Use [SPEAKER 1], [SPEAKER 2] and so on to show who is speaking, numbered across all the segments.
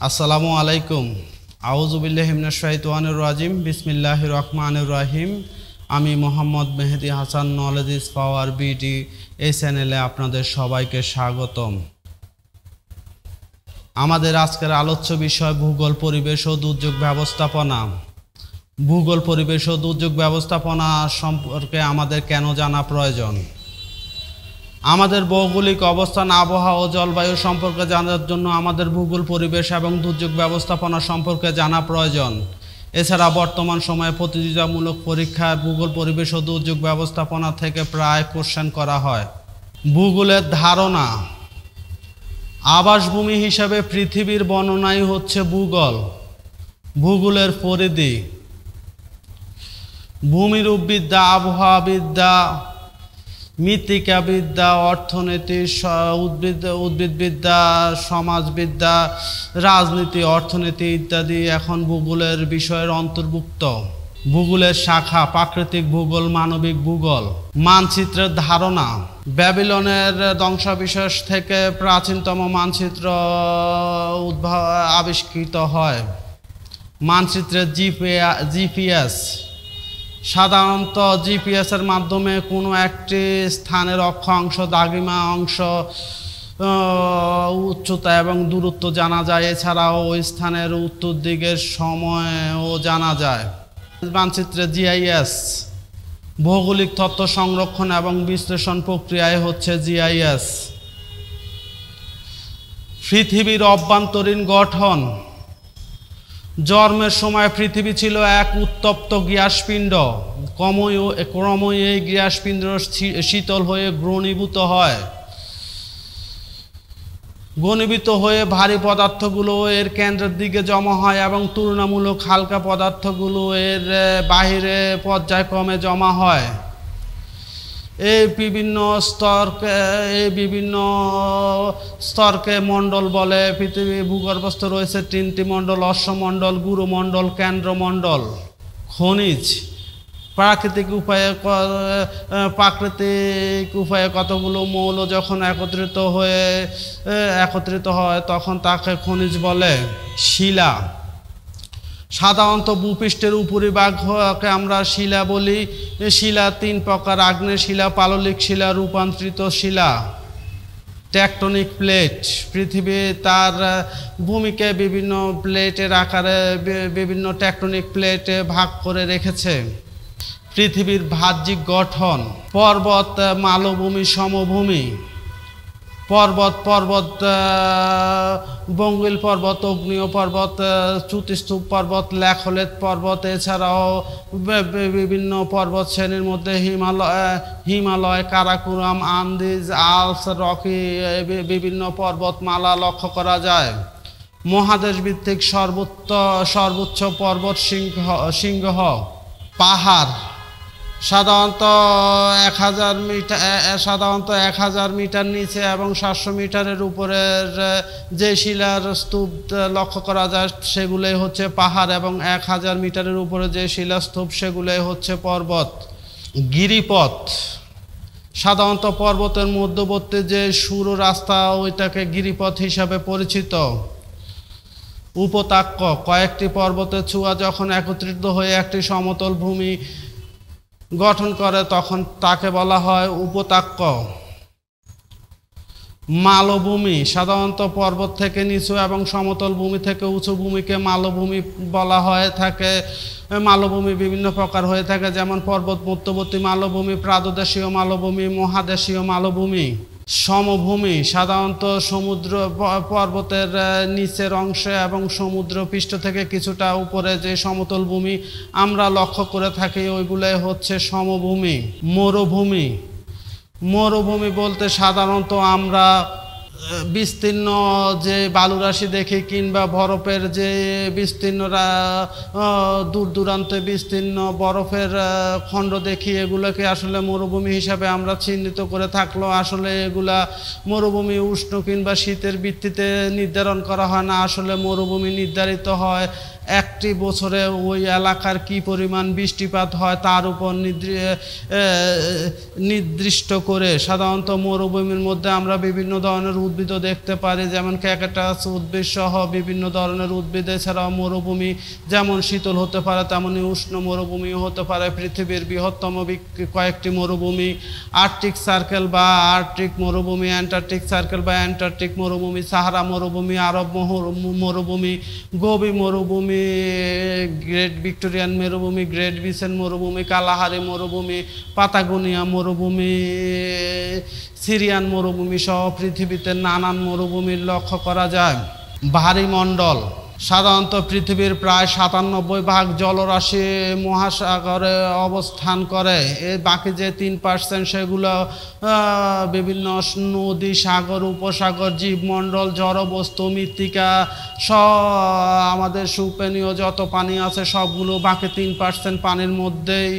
[SPEAKER 1] আসসালামু আলাইকুম। আউযু বিল্লাহি মিনাশ শাইতানির রাজিম। বিসমিল্লাহির রহমানির রহিম। আমি Mohammad Mehedi Hasan, knowledge is power BD এই চ্যানেলে আপনাদের সবাইকে স্বাগতম। আমাদের আজকের আলোচ্য বিষয় ভূগোল, পরিবেশ ও দুর্যোগ ব্যবস্থাপনা। ভূগোল, পরিবেশ ও দুর্যোগ ব্যবস্থাপনা সম্পর্কে আমাদের কেন জানা প্রয়োজন? আমাদের ভৌগোলিক অবস্থান, আবহাওয়া ও জলবায়ু সম্পর্কে জানার জন্য আমাদের ভূগোল, পরিবেশ এবং দুর্যোগ ব্যবস্থাপনা সম্পর্কে জানা প্রয়োজন। এছাড়া বর্তমান সময়ে প্রতিযোগিতামূলক পরীক্ষায় ভূগোল, পরিবেশ ও দুর্যোগ ব্যবস্থাপনা থেকে প্রায় কোশ্চেন করা হয়। ভূগোলের ধারণা। আবাসভূমি হিসাবে পৃথিবীর বর্ণনাই হচ্ছে ভূগোল। ভূগোলের পরিধি: ভূমিরূপবিদ্যা, আবহাওয়াবিদ্যা, মৃত্তিকাবিদ্যা, অর্থনীতি, উদ্ভিদবিদ্যা, সমাজবিদ্যা, রাজনীতি, অর্থনীতি ইত্যাদি এখন ভূগোলের বিষয়ের অন্তর্ভুক্ত। ভূগোলের শাখা: প্রাকৃতিক ভূগোল, মানবিক ভূগোল। মানচিত্রের ধারণা: ব্যাবিলনের ধ্বংসাবশেষ থেকে প্রাচীনতম মানচিত্র আবিষ্কৃত হয়। মানচিত্রের জিপিএস: সাধারণত জিপিএসের মাধ্যমে কোনো একটি স্থানের অক্ষাংশ, দ্রাঘিমা অংশ, উচ্চতা এবং দূরত্ব জানা যায়। এছাড়াও ওই স্থানের উত্তর দিকের সময়ও জানা যায়। মানচিত্রে জিআইএস: ভৌগোলিক তথ্য সংরক্ষণ এবং বিশ্লেষণ প্রক্রিয়ায় হচ্ছে জিআইএস। পৃথিবীর অভ্যন্তরীণ গঠন: জন্মের সময় পৃথিবী ছিল এক উত্তপ্ত গ্যাসপিণ্ড। ক্রমই এই গ্যাসপিণ্ড শীতল হয়ে ঘনীভূত হয়ে ভারী পদার্থগুলো এর কেন্দ্রের দিকে জমা হয় এবং তুলনামূলক হালকা পদার্থগুলো এর বাহিরে পর্যায়ক্রমে জমা হয়। এই বিভিন্ন স্তরকে মণ্ডল বলে। পৃথিবীর ভূগর্ভস্থ রয়েছে তিনটি মণ্ডল: অশ্বমণ্ডল, গুরুমণ্ডল, কেন্দ্রমণ্ডল। খনিজ: প্রাকৃতিক উপায়ে কতগুলো মৌল যখন একত্রিত হয় তখন তাকে খনিজ বলে। শিলা: সাধারণত ভূপৃষ্ঠের উপরিভাগকে আমরা শিলা বলি। শিলা তিন প্রকার: আগ্নেয় শিলা, পাললিক শিলা, রূপান্তরিত শিলা। টেকটনিক প্লেট: পৃথিবী তার ভূমিকে বিভিন্ন প্লেটের আকারে বিভিন্ন টেকটনিক প্লেটে ভাগ করে রেখেছে। পৃথিবীর বাহ্যিক গঠন: পর্বত, মালভূমি, সমভূমি। পর্বত বঙ্গীল পর্বত, অগ্নেয় পর্বত, চ্যুতিস্তূপ পর্বত, ল্যাখলেট পর্বত। এছাড়াও বিভিন্ন পর্বত শ্রেণীর মধ্যে Himalaya, Karakoram, Andes, Alps, Rocky বিভিন্ন পর্বতমালা লক্ষ্য করা যায়। মহাদেশ ভিত্তিক সর্বোচ্চ পর্বত শৃঙ্গ। পাহাড়: সাধারণত 1000 মিটার নিচে এবং 700 মিটারের উপরের যে শিলার স্তূপ লক্ষ্য করা যায় সেগুলোই হচ্ছে পাহাড়, এবং 1000 মিটারের উপরে যে শিলাস্তূপ সেগুলোই হচ্ছে পর্বত। গিরিপথ: সাধারণত পর্বতের মধ্যবর্তী যে সরু রাস্তা ওইটাকে গিরিপথ হিসাবে পরিচিত। উপত্যকা: কয়েকটি পর্বতের চূড়া যখন একত্রিত হয়ে একটি সমতল ভূমি গঠন করে তখন তাকে বলা হয় উপত্যকা। মালভূমি: সাধারণত পর্বত থেকে নিচু এবং সমতল ভূমি থেকে উঁচু ভূমিকে মালভূমি বলা হয়ে থাকে। মালভূমি বিভিন্ন প্রকার হয়ে থাকে, যেমন পর্বত মধ্যবর্তী মালভূমি, প্রাদদেশীয় মালভূমি, মহাদেশীয় মালভূমি। সমভূমি: সাধারণত সমুদ্র পর্বতের নিচের অংশে এবং সমুদ্র পৃষ্ঠ থেকে কিছুটা উপরে যে সমতল ভূমি আমরা লক্ষ্য করে থাকি ওইগুলোই হচ্ছে সমভূমি। মরুভূমি বলতে সাধারণত আমরা বিস্তীর্ণ যে বালুরাশি দেখি কিংবা বরফের যে বিস্তীর্ণ দূর দূরান্তে বিস্তীর্ণ বরফের খণ্ড দেখি, এগুলোকে আসলে মরুভূমি হিসাবে আমরা চিহ্নিত করে থাকলেও আসলে এগুলা মরুভূমি উষ্ণ কিংবা শীতের ভিত্তিতে নির্ধারণ করা হয় না। আসলে মরুভূমি নির্ধারিত হয় একটি বছরে ওই এলাকার কি পরিমাণ বৃষ্টিপাত হয় তার উপর নির্দিষ্ট করে। সাধারণত মরুভূমির মধ্যে আমরা বিভিন্ন ধরনের উদ্ভিদও দেখতে পারি, যেমন ক্যাকটাস উদ্ভিদ সহ বিভিন্ন ধরনের উদ্ভিদ। এছাড়াও মরুভূমি যেমন শীতল হতে পারে তেমনি উষ্ণ মরুভূমিও হতে পারে। পৃথিবীর বৃহত্তম কয়েকটি মরুভূমি আর্কটিক সার্কেল বা আর্কটিক মরুভূমি, অ্যান্টার্কটিক সার্কেল বা অ্যান্টার্কটিক মরুভূমি, সাহারা মরুভূমি, আরব মরুভূমি, গোবি মরুভূমি, গ্রেট ভিক্টোরিয়ান মরুভূমি, গ্রেট বিসেন মরুভূমি, কালাহারি মরুভূমি, পাতাগোনিয়া মরুভূমি, সিরিয়ান মরুভূমি সহ পৃথিবীতে নানান মরুভূমির লক্ষ্য করা যায়। ভারী মণ্ডল সাধারণত পৃথিবীর প্রায় 97% জলরাশি মহাসাগরে অবস্থান করে। এর বাকি যে 3% সেগুলো বিভিন্ন নদী, সাগর, উপসাগর, জীবমণ্ডল, জড়বস্তু, মৃত্তিকা আমাদের সুপেনীয় যত পানি আছে সবগুলো বাকি 3% পানির মধ্যেই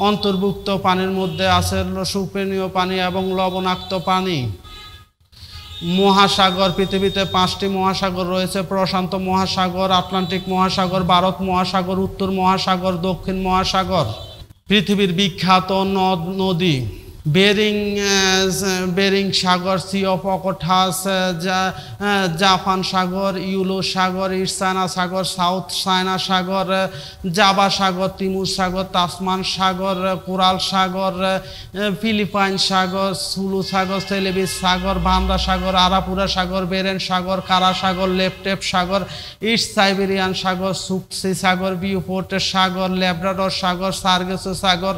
[SPEAKER 1] অন্তর্ভুক্ত। পানির মধ্যে আছে সুপেনীয় পানি এবং লবণাক্ত পানি। মহাসাগর, পৃথিবীতে 5টি মহাসাগর রয়েছে: প্রশান্ত মহাসাগর, আটলান্টিক মহাসাগর, ভারত মহাসাগর, উত্তর মহাসাগর, দক্ষিণ মহাসাগর। পৃথিবীর বিখ্যাত নদ নদী: বেরিং সাগর, সি অফ অকথাস, জাপান সাগর, ইউলো সাগর, ইস্ট চায়না সাগর, সাউথ চায়না সাগর, জাভা সাগর, তিমুর সাগর, তাসমান সাগর, কোরাল সাগর, ফিলিপাইন সাগর, সুলু সাগর, সেলেবিস সাগর, ভান্ডা সাগর, আরাপুরা সাগর, বেরেন সাগর, কারা সাগর, লেপটেপ সাগর, ইস্ট সাইবেরিয়ান সাগর, সুকসি সাগর, বিউপোর্ট সাগর, ল্যাব্রাডর সাগর, সার্গেস সাগর,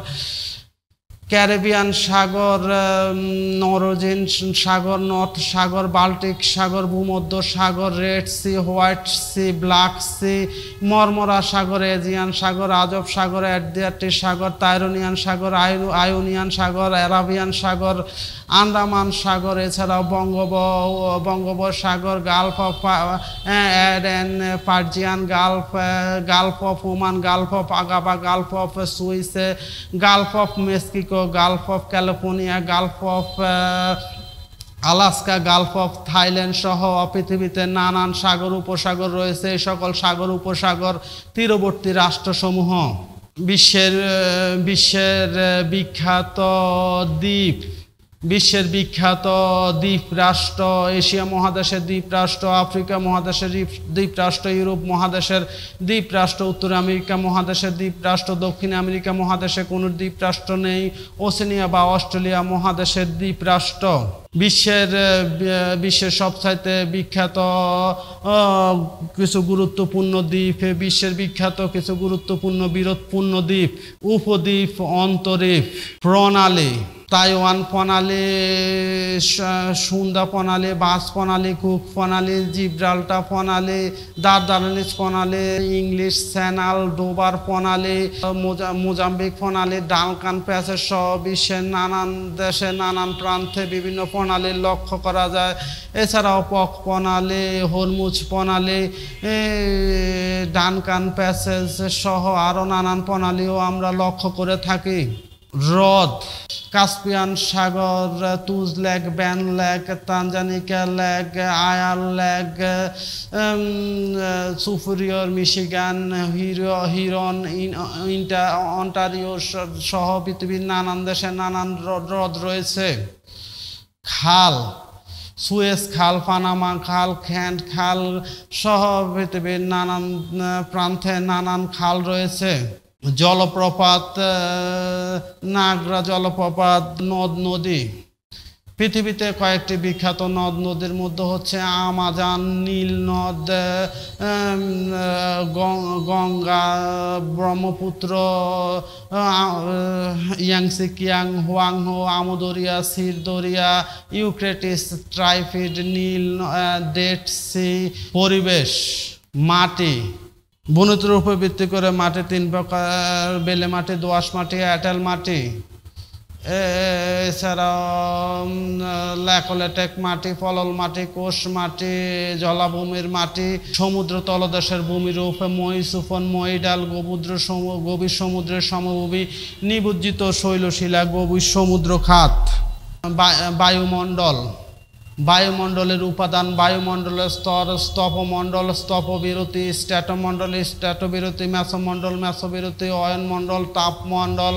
[SPEAKER 1] ক্যারিবিয়ান সাগর, নরওয়েজিয়ান সাগর, নর্থ সাগর, বাল্টিক সাগর, ভূমধ্য সাগর, Red Sea, White Sea, Black C, মরমরা সাগর, এজিয়ান সাগর, আজব সাগর, অ্যাড্রিয়াটিক সাগর, তাইরোনিয়ান সাগর, আয়োনিয়ান সাগর, অ্যারাবিয়ান সাগর, আন্দামান সাগর। এছাড়াও বঙ্গোপসাগর, Gulf of Aden, Persian Gulf, Gulf of Oman, Gulf of Aqaba, Gulf of Suez, Gulf of Mexico, Gulf of California, Gulf of Alaska, Gulf of Thailand সহ পৃথিবীতে নানান সাগর উপসাগর রয়েছে। এই সকল সাগর উপসাগর তীরবর্তী রাষ্ট্রসমূহ। বিশ্বের বিখ্যাত দ্বীপ: বিশ্বের বিখ্যাত দ্বীপরাষ্ট্র: এশিয়া মহাদেশের দ্বীপরাষ্ট্র, আফ্রিকা মহাদেশের দ্বীপরাষ্ট্র, ইউরোপ মহাদেশের দ্বীপরাষ্ট্র, উত্তর আমেরিকা মহাদেশের দ্বীপরাষ্ট্র, দক্ষিণ আমেরিকা মহাদেশে কোনো দ্বীপরাষ্ট্র নেই, ওশেনিয়া বা অস্ট্রেলিয়া মহাদেশের দ্বীপরাষ্ট্র। বিশ্বের সবচাইতে বিখ্যাত কিছু গুরুত্বপূর্ণ দ্বীপ: বিশ্বের বিখ্যাত কিছু গুরুত্বপূর্ণ বিরোধপূর্ণ দ্বীপ, উপদ্বীপ, অন্তরীপ। প্রণালী: তাইওয়ান প্রণালী, সুন্দা প্রণালী, বাস প্রণালী, কুক প্রণালী, জিব্রাল্টার প্রণালী, দারদানেলিস প্রণালী, ইংলিশ চ্যানেল, ডোবার প্রণালী, মোজাম্বিক প্রণালী, ডালকান প্যাসেজ সহ বিশ্বের নানান দেশে নানান প্রান্তে বিভিন্ন প্রণালীর লক্ষ্য করা যায়। এছাড়াও পক প্রণালী, হরমুজ প্রণালী, ডানকান প্যাসেজ সহ আরও নানান প্রণালীও আমরা লক্ষ্য করে থাকি। হ্রদ: কাস্পিয়ান সাগর, তুজ লেক, ব্যান লেক, তানজানিকা লেক, আয়ার লেক, সুপিরিয়র, মিশিগান, হিরন, অন্টারিও সহ পৃথিবীর নানান দেশে নানান হ্রদ রয়েছে। খাল: সুয়েজ খাল, পানামা খাল, ক্যান্ট খাল সহ পৃথিবীর নানান প্রান্তে নানান খাল রয়েছে। জলপ্রপাত: নাগরা জলপ্রপাত। নদ নদী: পৃথিবীতে কয়েকটি বিখ্যাত নদ নদীর মধ্যে হচ্ছে আমাজন, নীল নদ, গঙ্গা, ব্রহ্মপুত্র, ইয়াংসি, কিয়াং, হোয়াংহো, আমুদরিয়া, সিরদরিয়া, ইউক্রেটিস, ট্রাইফিড, নীল, ডেড সি। পরিবেশ: মাটি: বনতির উপর ভিত্তি করে মাটি 3 প্রকার: বেলে মাটি, দোআঁশ মাটি, এঁটেল মাটি। এছাড়াও ল্যাকোলেটেক মাটি, পলল মাটি, কোষ মাটি, জলাভূমির মাটি। সমুদ্র তলদেশের ভূমিরূপ: মহীসুফন, মহীডাল, গভীর সমুদ্রের সমভূমি, নিমজ্জিত শৈলশিলা, গভীর সমুদ্র খাত। বায়ুমণ্ডল: বায়ুমণ্ডলের উপাদান: বায়ুমণ্ডলের স্তর, স্তপমণ্ডল, স্তপবিরতি, স্ট্র্যাটোমণ্ডল, স্ট্র্যাটোবিরতি, মেসোমণ্ডল, মেসোবিরতি, অয়নমণ্ডল, তাপমণ্ডল,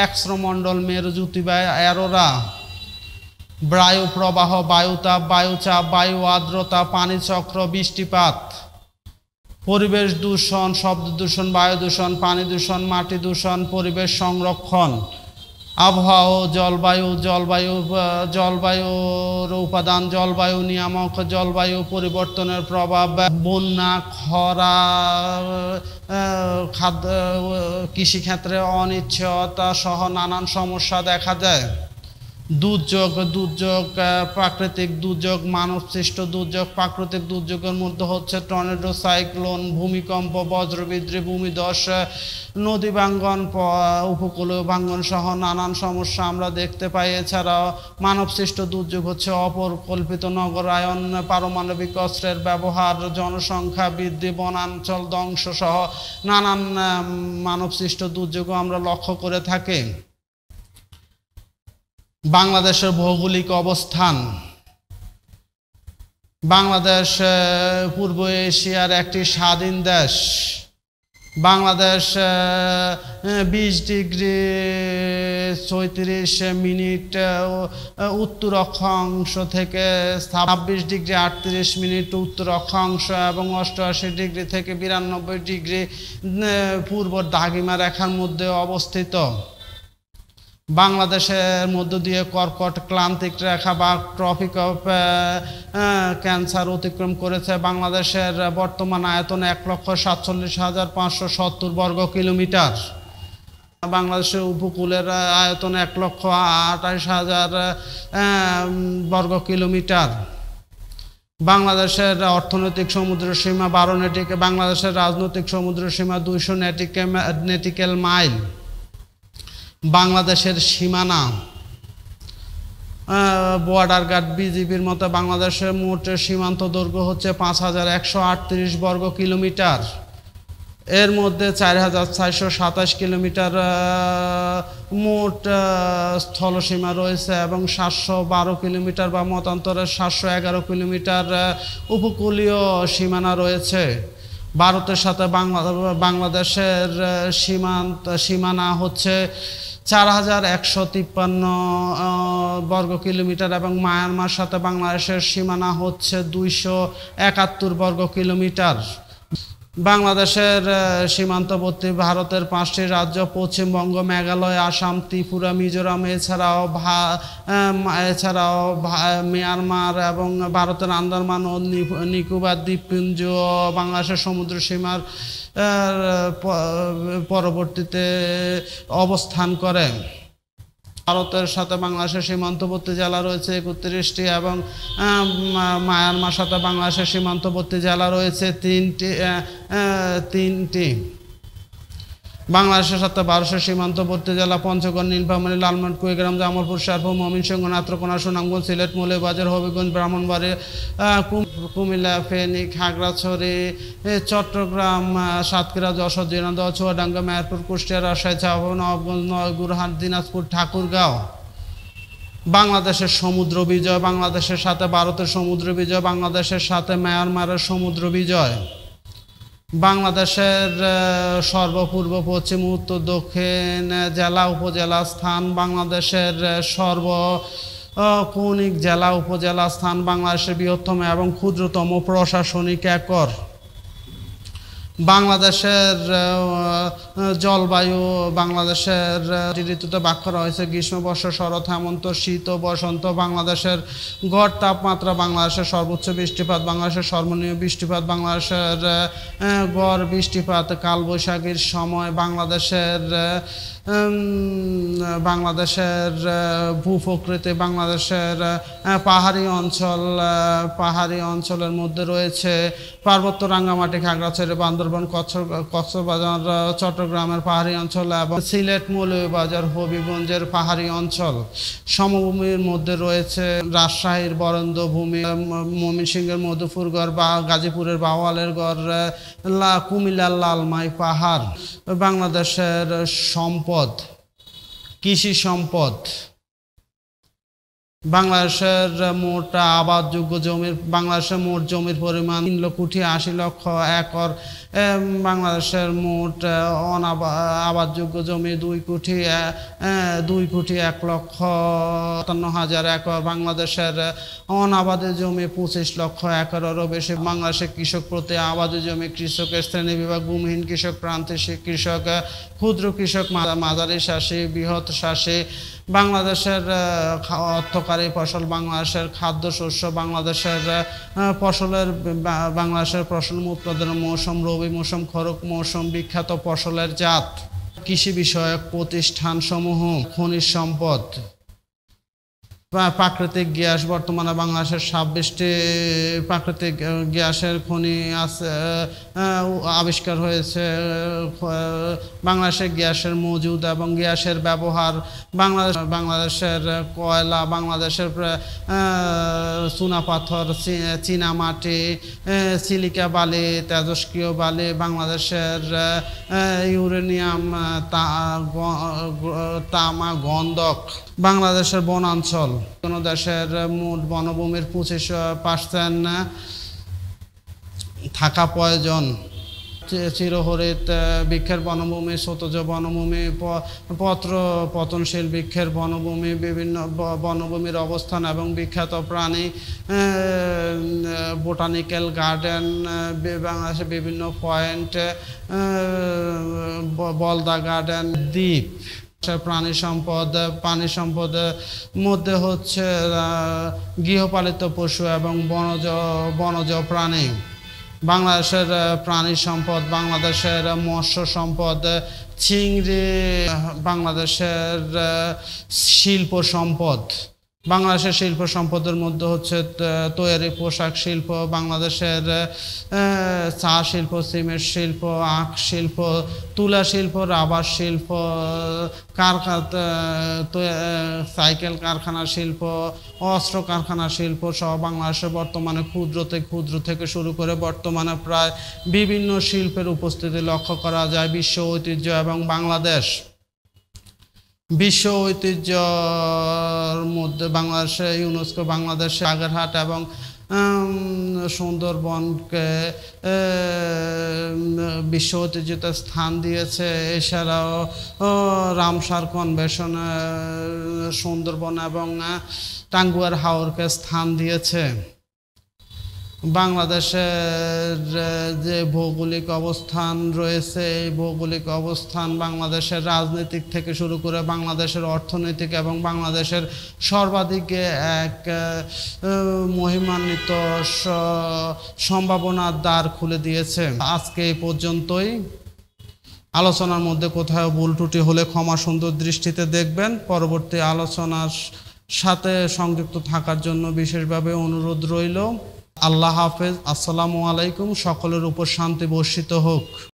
[SPEAKER 1] এক্সট্রোমণ্ডল, মেরুজ্যোতি বা অ্যারোরা। বায়ু প্রবাহ, বায়ুতাপ, বায়ুচাপ, বায়ু আর্দ্রতা, পানিচক্র, বৃষ্টিপাত। পরিবেশ দূষণ, শব্দ দূষণ, বায়ু দূষণ, পানি দূষণ, মাটি দূষণ, পরিবেশ সংরক্ষণ। আবহাওয়া, জলবায়ুর উপাদান, জলবায়ু নিয়ামক, জলবায়ু পরিবর্তনের প্রভাব, বন্যা, খরা, খাদ্য, কৃষিক্ষেত্রে অনিশ্চয়তা সহ নানান সমস্যা দেখা যায়। দুর্যোগ, প্রাকৃতিক দুর্যোগ, মানবসৃষ্ট দুর্যোগ। প্রাকৃতিক দুর্যোগের মধ্যে হচ্ছে টর্নেডো, সাইক্লোন, ভূমিকম্প, বজ্রবিদ্যুৎ, ভূমিধস, নদী ভাঙ্গন, উপকূলীয় ভাঙ্গন সহ নানান সমস্যা আমরা দেখতে পাই। এছাড়াও মানবসৃষ্ট দুর্যোগ হচ্ছে অপরিকল্পিত নগরায়ন, পারমাণবিক অস্ত্রের ব্যবহার, জনসংখ্যা বৃদ্ধি, বনাঞ্চল ধ্বংস সহ নানান মানবসৃষ্ট দুর্যোগও আমরা লক্ষ্য করে থাকি। বাংলাদেশের ভৌগোলিক অবস্থান। বাংলাদেশ পূর্ব এশিয়ার একটি স্বাধীন দেশ। বাংলাদেশ 20°34' উত্তর অক্ষাংশ থেকে 26°38' উত্তর অক্ষাংশ এবং 88° থেকে 92° পূর্ব দ্রাঘিমা রেখার মধ্যে অবস্থিত। বাংলাদেশের মধ্য দিয়ে কর্কট ক্রান্তিক রেখা বা ট্রপিক অফ ক্যান্সার অতিক্রম করেছে। বাংলাদেশের বর্তমান আয়তন 1,47,570 বর্গ কিলোমিটার। বাংলাদেশের উপকূলের আয়তন 1,28,000 বর্গ কিলোমিটার। বাংলাদেশের অর্থনৈতিক সমুদ্র সীমা 12 নটিক্যাল। বাংলাদেশের রাজনৈতিক সমুদ্র সীমা 200 নটিক্যাল মাইল। বাংলাদেশের সীমানা, বর্ডার গার্ড বিজিবির মতো বাংলাদেশের মোট সীমান্ত দৈর্ঘ্য হচ্ছে 5,138 বর্গ কিলোমিটার। এর মধ্যে 4,427 কিলোমিটার মোট স্থলসীমা রয়েছে এবং 712 কিলোমিটার বা মতান্তরে 711 কিলোমিটার উপকূলীয় সীমানা রয়েছে। ভারতের সাথে বাংলাদেশের সীমানা হচ্ছে 4,153 বর্গ কিলোমিটার এবং মায়ানমার সাথে বাংলাদেশের সীমানা হচ্ছে 271 বর্গ কিলোমিটার। বাংলাদেশের সীমান্তবর্তী ভারতের 5টি রাজ্য পশ্চিমবঙ্গ, মেঘালয়, আসাম, ত্রিপুরা, মিজোরাম এছাড়াও মিয়ানমার এবং ভারতের আন্দামান ও নিকোবর দ্বীপপুঞ্জ বাংলাদেশের সমুদ্র সীমার পরবর্তীতে অবস্থান করে। ভারতের সাথে বাংলাদেশের সীমান্তবর্তী জেলা রয়েছে 31টি এবং মায়ানমার সাথে বাংলাদেশের সীমান্তবর্তী জেলা রয়েছে তিনটি। বাংলাদেশের সাথে ভারতের সীমান্তবর্তী জেলা পঞ্চগড়, নীলফামারী, লালমোহন, কুড়িগ্রাম, জামালপুর, শেরপুর, ময়মনসিংহ, নেত্রকোনা, সুনামগঞ্জ, সিলেট, মৌলভীবাজার, হবিগঞ্জ, ব্রাহ্মণবাড়িয়া, কুমিল্লা, ফেনী, খাগড়াছড়ি, চট্টগ্রাম, সাতক্ষীরা, যশোর, ঝিনাইদহ, চুয়াডাঙ্গা, মেহেরপুর, কুষ্টিয়া, রাজশাহী, চাঁপাইনবাবগঞ্জ, নবাবগঞ্জ, নওগাঁ, দিনাজপুর, ঠাকুরগাঁও। বাংলাদেশের সমুদ্র বিজয়। বাংলাদেশের সাথে ভারতের সমুদ্র বিজয়। বাংলাদেশের সাথে মায়ানমারের সমুদ্র বিজয়। বাংলাদেশের সর্বপূর্ব, পশ্চিম, উত্তর, দক্ষিণ জেলা উপজেলা স্থান। বাংলাদেশের সর্বকৌণিক জেলা উপজেলা স্থান। বাংলাদেশের বৃহত্তম এবং ক্ষুদ্রতম প্রশাসনিক একর। বাংলাদেশের জলবায়ু। বাংলাদেশের ঋতুতে ভাগ করা হয়েছে গ্রীষ্ম, বর্ষা, শরৎ, হেমন্ত, শীত ও বসন্ত। বাংলাদেশের গড় তাপমাত্রা। বাংলাদেশের সর্বোচ্চ বৃষ্টিপাত। বাংলাদেশের সর্বনিম্ন বৃষ্টিপাত। বাংলাদেশের গড় বৃষ্টিপাত কালবৈশাখীর সময়। বাংলাদেশের ভূপ্রকৃতি। বাংলাদেশের পাহাড়ি অঞ্চলের মধ্যে রয়েছে পার্বত্য, রাঙ্গামাটি, খাগড়াছড়ি, বান্দরবান, কক্সবাজার, চট্টগ্রামের পাহাড়ি অঞ্চল এবং সিলেট, মৌলভীবাজার, হবিগঞ্জের পাহাড়ি অঞ্চল। সমভূমির মধ্যে রয়েছে রাজশাহীর বরেন্দ্র ভূমি, ময়মনসিংহের মধুপুরগড়, গাজীপুরের বাওয়ালের গড়, কুমিল্লার লালমাই পাহাড়। বাংলাদেশের সম্পদ, কৃষি সম্পদ। বাংলাদেশের মোট আবাদযোগ্য জমির বাংলাদেশের মোট জমির পরিমাণ 3,80,00,000 একর। বাংলাদেশের মোট আবাদযোগ্য জমি 2,01,57,000 একর। বাংলাদেশের অনাবাদী জমি 25,00,000 একরেরও বেশি। বাংলাদেশের কৃষক প্রতি আবাদী জমি, কৃষকের শ্রেণীবিভাগ, ভূমিহীন কৃষক, প্রান্তিক কৃষক, ক্ষুদ্র কৃষক, মাঝারি চাষি, বৃহৎ চাষি। বাংলাদেশের অর্থকারী ফসল, বাংলাদেশের খাদ্যশস্য, বাংলাদেশের ফসল উৎপাদনের মৌসুম, রবি মৌসুম, খরিফ মৌসুম, বিখ্যাত ফসলের জাত, কৃষি বিষয়ক প্রতিষ্ঠানসমূহ, খনিজ সম্পদ, প্রাকৃতিক গ্যাস। বর্তমানে বাংলাদেশের 26টি প্রাকৃতিক গ্যাসের খনি আছে, আবিষ্কার হয়েছে। বাংলাদেশের গ্যাসের মজুদ এবং গ্যাসের ব্যবহার, বাংলাদেশের কয়লা, বাংলাদেশের চুনাপাথর, চীনামাটি, সিলিকা বালি, তেজস্ক্রিয় বালি, বাংলাদেশের ইউরেনিয়াম, তামা, গন্ধক। বাংলাদেশের বনাঞ্চল, কোনো দেশের মোট বনভূমির 25% থাকা প্রয়োজন। চিরহরিত বৃক্ষের বনভূমি, ছোটজ বনভূমি, পতনশীল বৃক্ষের বনভূমি, বিভিন্ন বনভূমির অবস্থান এবং বিখ্যাত প্রাণী, বোটানিক্যাল গার্ডেন, বাংলাদেশের বিভিন্ন পয়েন্ট, বলদা গার্ডেন, দ্বীপ। প্রাণী সম্পদের মধ্যে হচ্ছে গৃহপালিত পশু এবং বনজ প্রাণী। বাংলাদেশের প্রাণী সম্পদ, বাংলাদেশের মৎস্য সম্পদ, চিংড়ি। বাংলাদেশের শিল্প সম্পদ, বাংলাদেশের শিল্প সম্পদের মধ্যে হচ্ছে তৈরি পোশাক শিল্প, বাংলাদেশের চা শিল্প, সিমেন্ট শিল্প, আখ শিল্প, তুলা শিল্প, রাবার শিল্প, সাইকেল কারখানা শিল্প, অস্ত্র কারখানা শিল্প সহ বাংলাদেশে বর্তমানে ক্ষুদ্র থেকে শুরু করে বর্তমানে প্রায় বিভিন্ন শিল্পের উপস্থিতি লক্ষ্য করা যায়। বিশ্ব ঐতিহ্য এবং বাংলাদেশ। বিশ্ব ঐতিহ্যর মধ্যে বাংলাদেশে ইউনেস্কো বাংলাদেশে বাগেরহাট এবং সুন্দরবনকে বিশ্ব ঐতিহ্যতে স্থান দিয়েছে। এছাড়াও রামসার কনভেনশন সুন্দরবন এবং টাঙ্গুয়ার হাওরকে স্থান দিয়েছে। বাংলাদেশের যে ভৌগোলিক অবস্থান রয়েছে, এই ভৌগোলিক অবস্থান বাংলাদেশের রাজনৈতিক থেকে শুরু করে বাংলাদেশের অর্থনৈতিক এবং বাংলাদেশের সর্বাধিক এক মহিমান্বিত সম্ভাবনার দ্বার খুলে দিয়েছে। আজকে এই পর্যন্তই। আলোচনার মধ্যে কোথাও ভুল ত্রুটি হলে ক্ষমা সুন্দর দৃষ্টিতে দেখবেন। পরবর্তী আলোচনার সাথে সংযুক্ত থাকার জন্য বিশেষভাবে অনুরোধ রইল। আল্লাহ হাফেজ। আসসালামু আলাইকুম। সকলের উপর শান্তি বর্ষিত হোক।